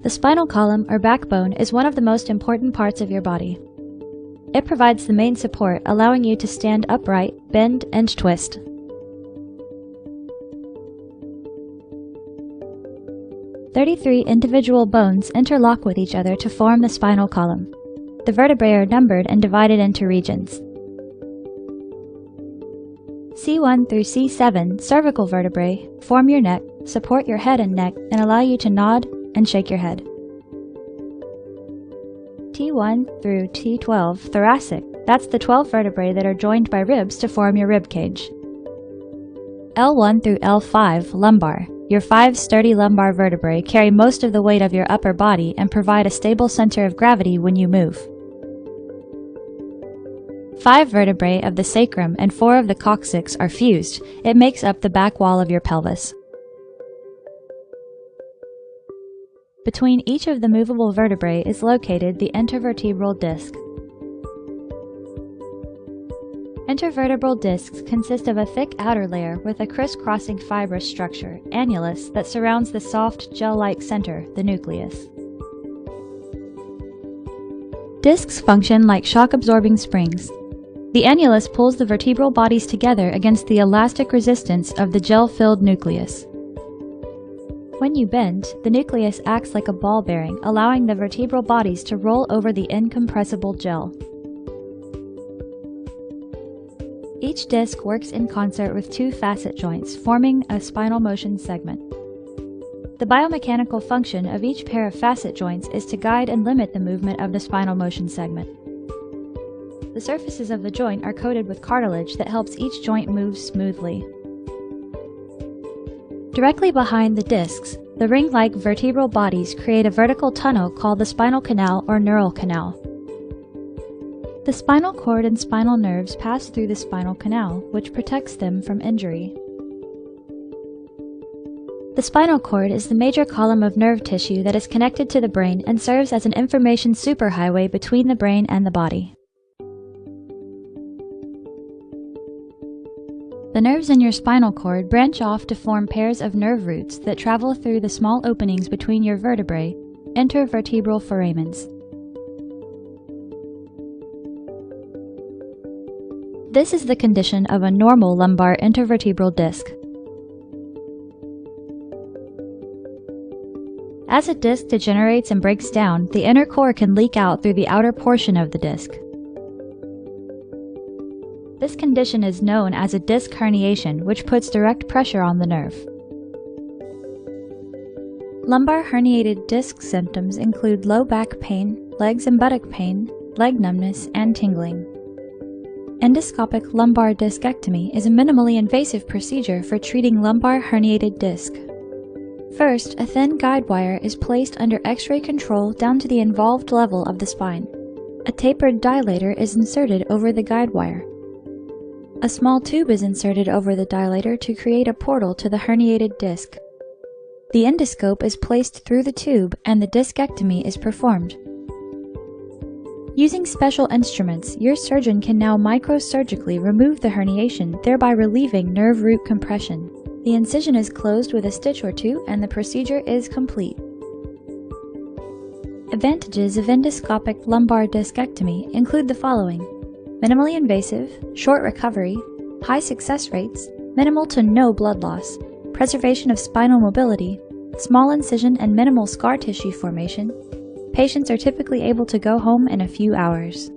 The spinal column, or backbone, is one of the most important parts of your body. It provides the main support, allowing you to stand upright, bend, and twist. "33 individual bones interlock with each other to form the spinal column. The vertebrae are numbered and divided into regions. C1 through C7 cervical vertebrae form your neck, support your head and neck, and allow you to nod and shake your head. T1 through T12 thoracic, that's the 12 vertebrae that are joined by ribs to form your rib cage. L1 through L5 lumbar, your 5 sturdy lumbar vertebrae carry most of the weight of your upper body and provide a stable center of gravity when you move. 5 vertebrae of the sacrum and 4 of the coccyx are fused. It makes up the back wall of your pelvis. Between each of the movable vertebrae is located the intervertebral disc. Intervertebral discs consist of a thick outer layer with a crisscrossing fibrous structure, annulus, that surrounds the soft, gel-like center, the nucleus. Discs function like shock-absorbing springs. The annulus pulls the vertebral bodies together against the elastic resistance of the gel-filled nucleus. When you bend, the nucleus acts like a ball bearing, allowing the vertebral bodies to roll over the incompressible gel. Each disc works in concert with 2 facet joints, forming a spinal motion segment. The biomechanical function of each pair of facet joints is to guide and limit the movement of the spinal motion segment. The surfaces of the joint are coated with cartilage that helps each joint move smoothly. Directly behind the discs, the ring-like vertebral bodies create a vertical tunnel called the spinal canal or neural canal. The spinal cord and spinal nerves pass through the spinal canal, which protects them from injury. The spinal cord is the major column of nerve tissue that is connected to the brain and serves as an information superhighway between the brain and the body. The nerves in your spinal cord branch off to form pairs of nerve roots that travel through the small openings between your vertebrae, intervertebral foramens. This is the condition of a normal lumbar intervertebral disc. As a disc degenerates and breaks down, the inner core can leak out through the outer portion of the disc. This condition is known as a disc herniation, which puts direct pressure on the nerve. Lumbar herniated disc symptoms include low back pain, legs and buttock pain, leg numbness, and tingling. Endoscopic lumbar discectomy is a minimally invasive procedure for treating lumbar herniated disc. First, a thin guide wire is placed under X-ray control down to the involved level of the spine. A tapered dilator is inserted over the guide wire. A small tube is inserted over the dilator to create a portal to the herniated disc. The endoscope is placed through the tube and the discectomy is performed. Using special instruments, your surgeon can now microsurgically remove the herniation, thereby relieving nerve root compression. The incision is closed with a stitch or 2 and the procedure is complete. Advantages of endoscopic lumbar discectomy include the following: minimally invasive, short recovery, high success rates, minimal to no blood loss, preservation of spinal mobility, small incision and minimal scar tissue formation. Patients are typically able to go home in a few hours.